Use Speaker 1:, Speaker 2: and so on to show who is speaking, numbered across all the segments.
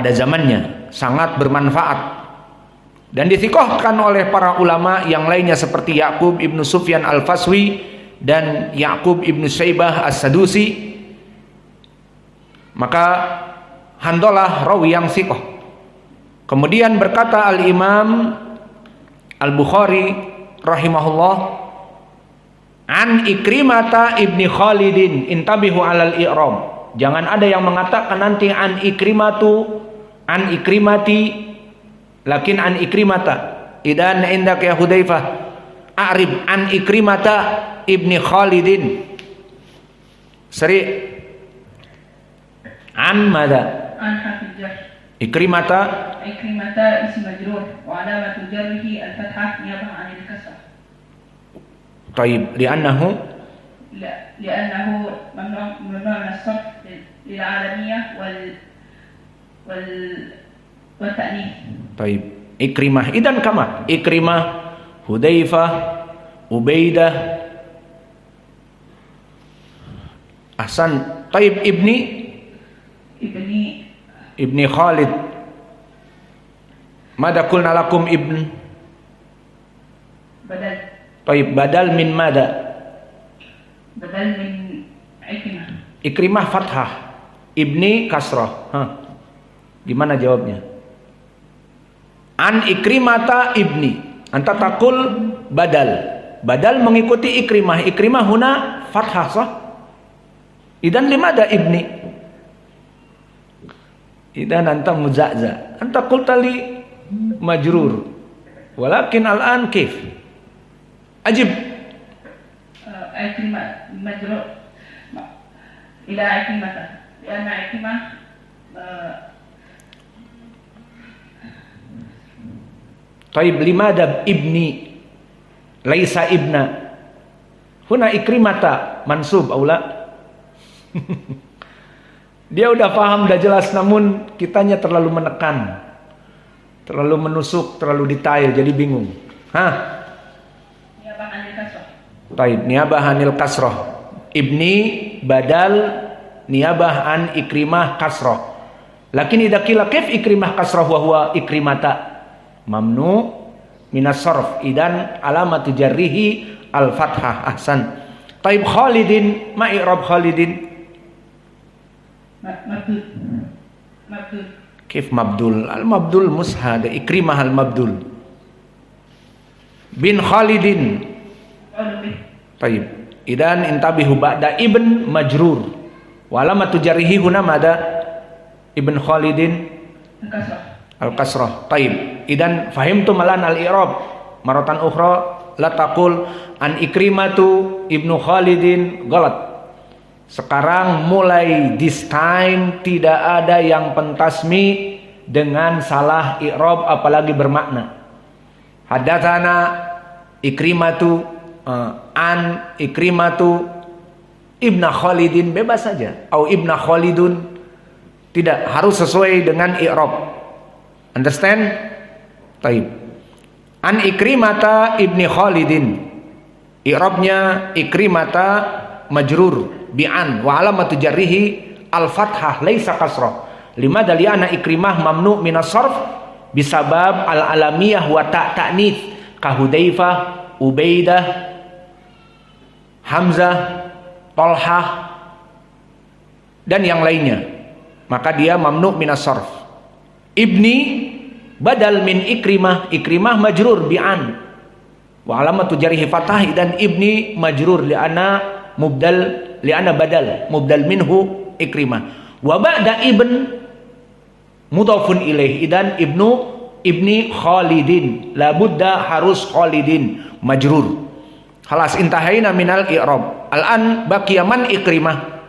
Speaker 1: pada zamannya, sangat bermanfaat. Dan dithikohkan oleh para ulama yang lainnya seperti Ya'qub ibnu Sufyan al-Faswi dan Ya'qub ibnu Syaibah as-Sadusi. Maka Handalah rawi yang thikoh. Kemudian berkata al-Imam al-Bukhari rahimahullah, an Ikrimata ibni Khalidin, intabihu alal i'rab. Jangan ada yang mengatakan nanti an Ikrimatu, an Ikrimati, lakin an Ikrimata. Idan indak ya Hudzaifah, a'rib an Ikrimata ibni Khalidin. Seri an mada?
Speaker 2: An harful jar.
Speaker 1: Ikrimata
Speaker 2: ism majrur wa alamatu jarrihi al-fathah niyabah 'anil kasrah.
Speaker 1: Taib, li'annahu
Speaker 2: mamnu' min as-sarf lil 'alamiyah wal ta'nits.
Speaker 1: Taib. Ikrimah idan kama Ikrimah, Hudzaifah, Ubaidah. Ahsan. Taib ibni Khalid. Mada qulna lakum ibn?
Speaker 2: Badal.
Speaker 1: Taib, badal min mada?
Speaker 2: Badal min Ikrimah.
Speaker 1: Ikrimah fathah, ibni kasrah. Gimana jawabnya? An Ikrimata ibni. Anta taqul badal. Badal mengikuti Ikrimah. Ikrimah huna fathah sah? Idan limada ibni? Idan anta muza'za. Anta qulta li majrur. Walakin al-an kif? Ajib.
Speaker 2: Ikrimah majrur ila Ikrimata. Lianna Ikrimah
Speaker 1: Taib, limada ibni laisa ibna? Huna Ikrimata mansub aula. Dia udah paham, udah jelas, namun kitanya terlalu menekan, terlalu menusuk, terlalu detail, jadi bingung.
Speaker 2: Niyabah 'anil kasrah.
Speaker 1: Taib, niyabah 'anil kasrah. Ibni badal niyabah an Ikrimah kasrah. Lakin idza qila kif Ikrimah kasrah wa huwa Ikrimata? Mamnu minas sarf, idan alamatu jarrihi al-fathah. Ahsan. Taib, Khalidin, ma i'rab Khalidin?
Speaker 2: Mabdul.
Speaker 1: Kif mabdul? Al-mabdul mushad, Ikrimah al-mabdul. Bin Khalidin. Taib. Idan intabihu ba'da ibn majrur. Wa alamatu jarrihi huna mada? Ibn Khalidin al-kasrah. Taib. Idan fahimtum alan al-i'rab maratan ukhra, la taqul an Ikrimatu ibnu Khalidin, galat. Sekarang mulai this time tidak ada yang pentasmi dengan salah i'rab apalagi bermakna. Hadatsana Ikrimatu an Ikrimatu ibna Khalidin, bebas saja. Au ibna Khalidun, tidak harus sesuai dengan i'rab. Understand? Taib. An Ikrimata ibni Khalidin, i'rabnya Ikrimata majrur bi'an wa alamatu jarrihi al-fathah laisa kasrah. Limadha li'anna Ikrimah mamnu' minas sarf bisabab al-alamiyah wa ta'nits ka Hudzaifah, Ubaidah, Hamzah, Tolhah dan yang lainnya. Maka dia mamnu' minas sarf. Ibni badal min Ikrimah. Ikrimah majrur bi'an wa alamatu jarrihi fathah, dan ibni majrur li'anna mubdal, li'anna badal mubdal minhu Ikrimah. Wa ba'da ibn mudhafun ilaih, idan ibni Khalidin, la budda harus Khalidin majrur. Khalas intahaina minal i'rab. Al-an baqiya man Ikrimah.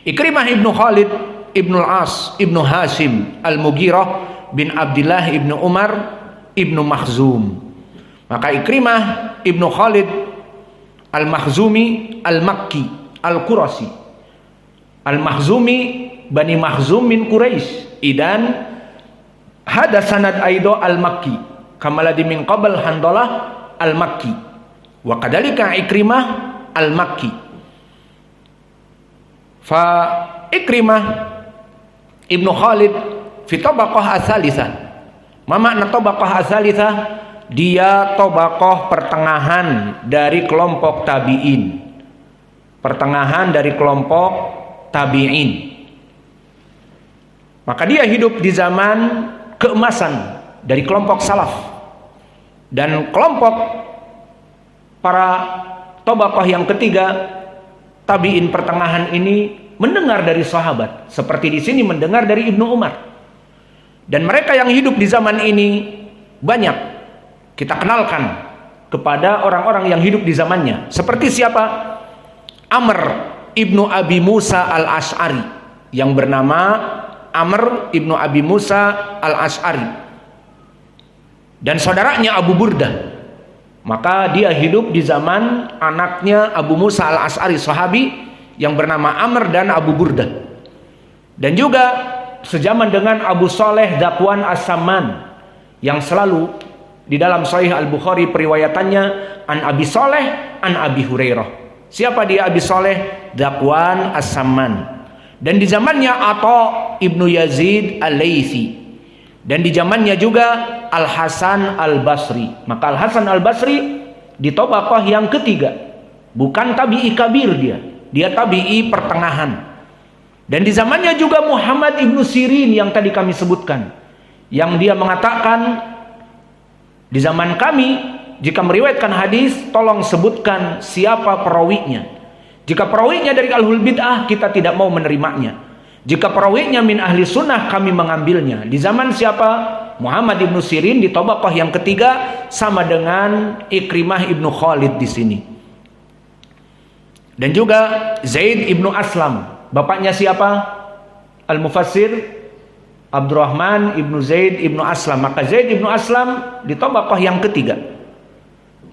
Speaker 1: Ikrimah ibnu Khalid ibnu al-As ibnu Hashim al-Mughirah bin Abdullah ibnu Umar ibnu Makhzum. Maka Ikrimah ibnu Khalid al-Makhzumi al-Makki al-Qurasi. Al-Makhzumi Bani Makhzum min Quraisy. Idan hada sanad aido al-Makki kamaladi min qabl Handalah al-Makki wa kadalika Ikrimah al-Makki. Fa Ikrimah ibnu Khalid fi tabaqah ats-tsalitsah. Ma makna tabaqah ats-tsalitsah? Dia tabaqah pertengahan dari kelompok tabi'in. Pertengahan dari kelompok tabi'in. Maka dia hidup di zaman keemasan dari kelompok salaf. Dan kelompok para tabaqah yang ketiga, tabi'in pertengahan ini mendengar dari sahabat, seperti di sini mendengar dari Ibnu Umar. Dan mereka yang hidup di zaman ini banyak kita kenalkan kepada orang-orang yang hidup di zamannya. Seperti siapa? Amr ibnu Abi Musa al-Ash'ari, yang bernama Amr ibnu Abi Musa al-Ash'ari, dan saudaranya Abu Burdah. Maka dia hidup di zaman anaknya Abu Musa al-Ash'ari, sahabi yang bernama Amr dan Abu Burdah. Dan juga sejaman dengan Abu Saleh Dzakwan As-Samman, yang selalu di dalam Sahih Al-Bukhari periwayatannya an Abi Saleh an Abi Hurairah. Siapa dia Abi Saleh? Dzakwan As-Samman. Dan di zamannya Atha ibnu Yazid Al-Laitsi. Dan di zamannya juga Al-Hasan Al-Basri. Maka Al-Hasan Al-Basri di tabaqah yang ketiga. Bukan tabi'i kabir dia. Dia tabi'i pertengahan. Dan di zamannya juga Muhammad ibnu Sirin yang tadi kami sebutkan. Yang dia mengatakan, di zaman kami jika meriwayatkan hadis, tolong sebutkan siapa perawinya. Jika perawinya dari ahlul bid'ah, kita tidak mau menerimanya. Jika perawinya min ahli sunnah, kami mengambilnya. Di zaman siapa? Muhammad ibnu Sirin di tabaqah yang ketiga, sama dengan Ikrimah ibnu Khalid di sini. Dan juga Zaid ibnu Aslam. Bapaknya siapa? Al-Mufassir Abdurrahman ibnu Zaid ibnu Aslam. Maka Zaid ibnu Aslam di tabaqah yang ketiga.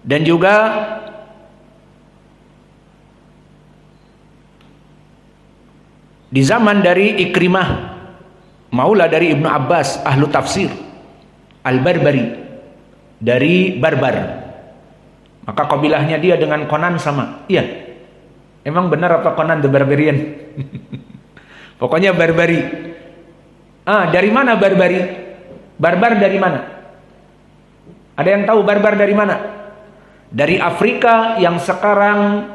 Speaker 1: Dan juga di zaman dari Ikrimah, maula dari Ibnu Abbas, ahlu tafsir, Al-Barbari, dari Barbar. Maka kabilahnya dia dengan Conan sama. Iya. Emang benar apa Conan the Barbarian? Pokoknya Barbari. Dari mana Barbari? Barbar dari mana? Ada yang tahu Barbar dari mana? Dari Afrika yang sekarang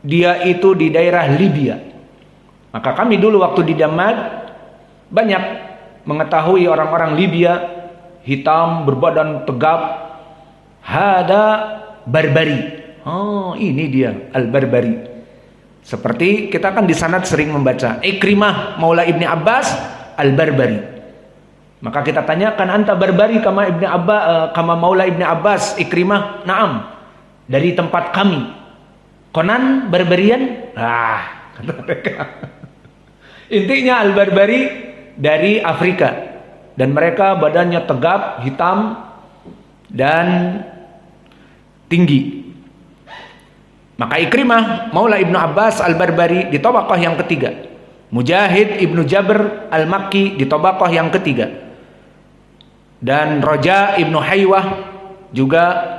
Speaker 1: dia itu di daerah Libya. Maka kami dulu waktu di Damad banyak mengetahui orang-orang Libya hitam, berbadan tegap. Hada Barbari. Oh, ini dia Al-Barbari. Seperti kita kan di sanad sering membaca Ikrimah maula Ibni Abbas Al-Barbari. Maka kita tanyakan, anta Barbari kama Ibni Abbas, kama maula Ibni Abbas Ikrimah? Naam. Dari tempat kami. Conan Barbarian? Kata mereka. Intinya Al-Barbari dari Afrika. Dan mereka badannya tegap, hitam, dan tinggi. Maka Ikrimah maula Ibnu Abbas Al-Barbari di tabaqah yang ketiga. Mujahid Ibnu Jabr Al-Makki di tabaqah yang ketiga. Dan Roja Ibnu Haywah juga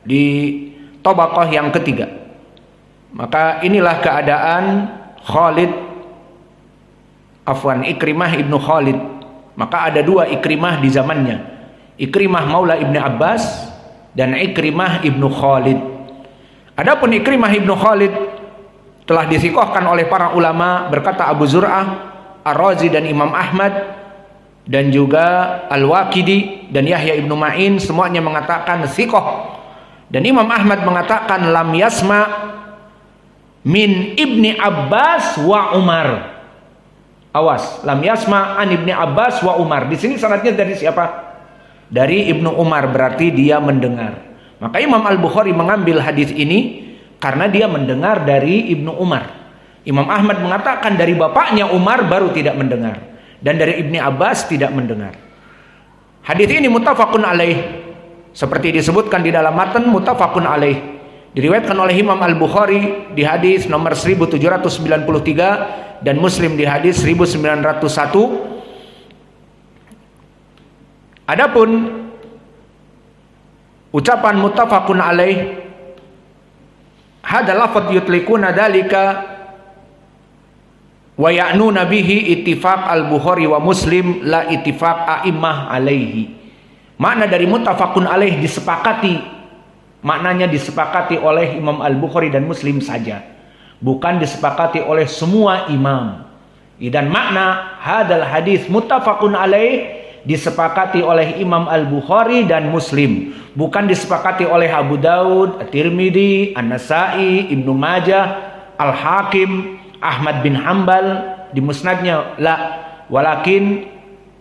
Speaker 1: di tabaqah yang ketiga. Maka inilah keadaan Ikrimah Ibnu Khalid. Maka ada dua Ikrimah di zamannya. Ikrimah maula Ibnu Abbas dan Ikrimah Ibnu Khalid. Adapun Ikrimah Ibnu Khalid telah disikohkan oleh para ulama, berkata Abu Zur'ah, Ar-Razi dan Imam Ahmad, dan juga Al-Waqidi dan Yahya Ibnu Ma'in, semuanya mengatakan sikoh. Dan Imam Ahmad mengatakan lam yasma min Ibni Abbas wa Umar. Awas, lam yasma an Ibni Abbas wa Umar. Di sini sanadnya dari siapa? Dari Ibnu Umar, berarti dia mendengar. Maka Imam Al-Bukhari mengambil hadis ini karena dia mendengar dari Ibnu Umar. Imam Ahmad mengatakan dari bapaknya Umar baru tidak mendengar, dan dari Ibni Abbas tidak mendengar. Hadis ini muttafaqun alaih. Seperti disebutkan di dalam matan, muttafaqun alaih. Diriwayatkan oleh Imam Al-Bukhari di hadis nomor 1793 dan Muslim di hadis 1901. Adapun ucapan muttafaqun alaih, hada lafadz yutliquna dalika wa ya'nuna bihi ittifaq al-Bukhari wa Muslim la ittifaq a'immah alaihi. Makna dari muttafaqun alaih disepakati, maknanya disepakati oleh Imam Al-Bukhari dan Muslim saja, bukan disepakati oleh semua imam. Dan makna hadal hadis muttafaqun alaih disepakati oleh Imam Al-Bukhari dan Muslim, bukan disepakati oleh Abu Daud, At-Tirmidzi, An-Nasa'i, Ibnu Majah, Al-Hakim, Ahmad bin Hanbal di musnadnya, la, walakin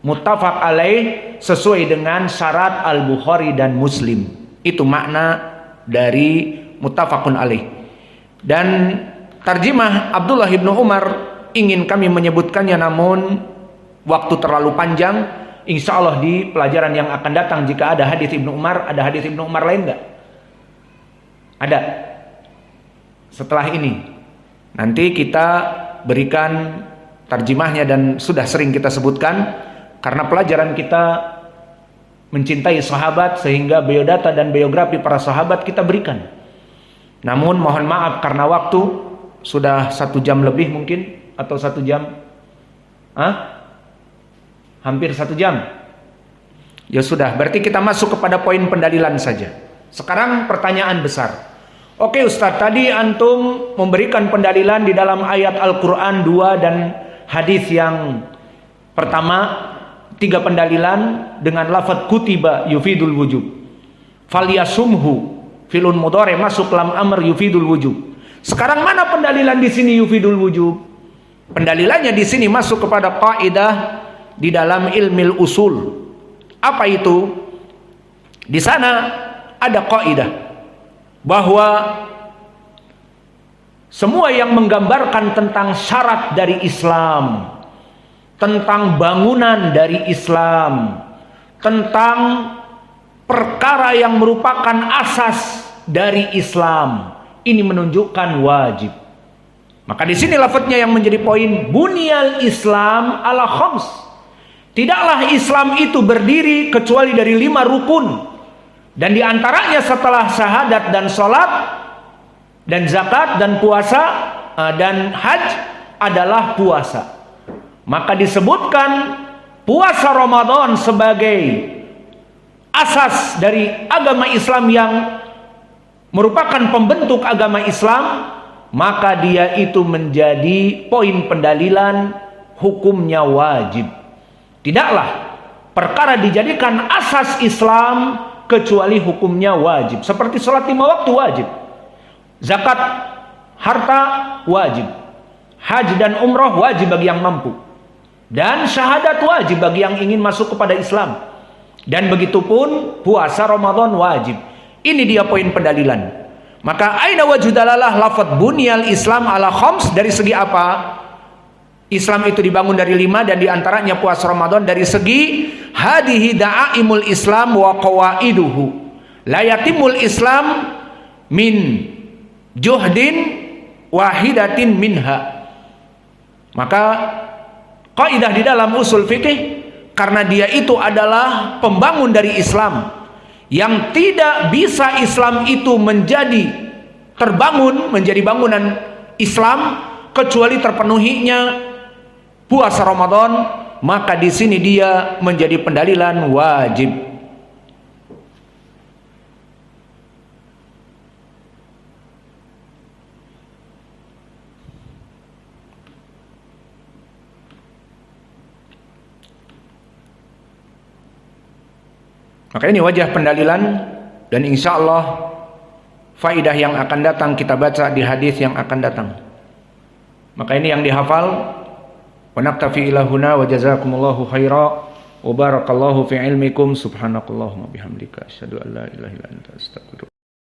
Speaker 1: muttafaq alaih sesuai dengan syarat Al-Bukhari dan Muslim. Itu makna dari muttafaqun alaih. Dan tarjimah Abdullah ibnu Umar ingin kami menyebutkannya, namun waktu terlalu panjang. Insya Allah di pelajaran yang akan datang, jika ada hadis Ibnu Umar, ada hadis Ibnu Umar lain enggak? Ada. Setelah ini nanti kita berikan tarjimahnya, dan sudah sering kita sebutkan karena pelajaran kita mencintai sahabat, sehingga biodata dan biografi para sahabat kita berikan. Namun mohon maaf karena waktu sudah 1 jam lebih mungkin, atau 1 jam, hampir 1 jam. Ya sudah, berarti kita masuk kepada poin pendalilan saja. Sekarang pertanyaan besar. Oke Ustaz, tadi antum memberikan pendalilan di dalam ayat Al-Quran 2 dan hadis yang pertama, 3 pendalilan dengan lafaz kutiba yufidul wujub. Falyasumhu filun mudhari masuk lam amr yufidul wujub. Sekarang mana pendalilan di sini yufidul wujub? Pendalilannya di sini masuk kepada kaidah di dalam ilmil usul. Apa itu? Di sana ada kaidah bahwa semua yang menggambarkan tentang syarat dari Islam, tentang bangunan dari Islam, tentang perkara yang merupakan asas dari Islam, ini menunjukkan wajib. Maka di sini lafadznya yang menjadi poin, bunyal Islam ala khams. Tidaklah Islam itu berdiri kecuali dari 5 rukun. Dan diantaranya setelah syahadat dan sholat dan zakat dan puasa dan haji adalah puasa. Maka disebutkan puasa Ramadan sebagai asas dari agama Islam yang merupakan pembentuk agama Islam, maka dia itu menjadi poin pendalilan hukumnya wajib. Tidaklah perkara dijadikan asas Islam kecuali hukumnya wajib. Seperti sholat 5 waktu wajib, zakat harta wajib, haji dan umroh wajib bagi yang mampu, dan syahadat wajib bagi yang ingin masuk kepada Islam. Dan begitupun puasa Ramadan wajib. Ini dia poin pendalilan. Maka aina wajudalalah lafadz bunyal Islam ala khams, dari segi apa? Islam itu dibangun dari 5, dan diantaranya puasa Ramadan. Dari segi hadihi da'aimul Islam wa qawaiduhu, la yatimul Islam min juhdin wahidatin minha. Maka kaidah di dalam usul fikih, karena dia itu adalah pembangun dari Islam, yang tidak bisa Islam itu menjadi terbangun, menjadi bangunan Islam kecuali terpenuhinya puasa Ramadan. Maka di sini dia menjadi pendalilan wajib. Maka ini wajah pendalilan, dan insya Allah faidah yang akan datang kita baca di hadis yang akan datang. Maka ini yang dihafal. Wa naktafi ila huna wa jazakumullahu khaira wa barakallahu fi ilmikum subhanakallahumma bihamdika asyhadu an la ilaha illa anta astaghfiruka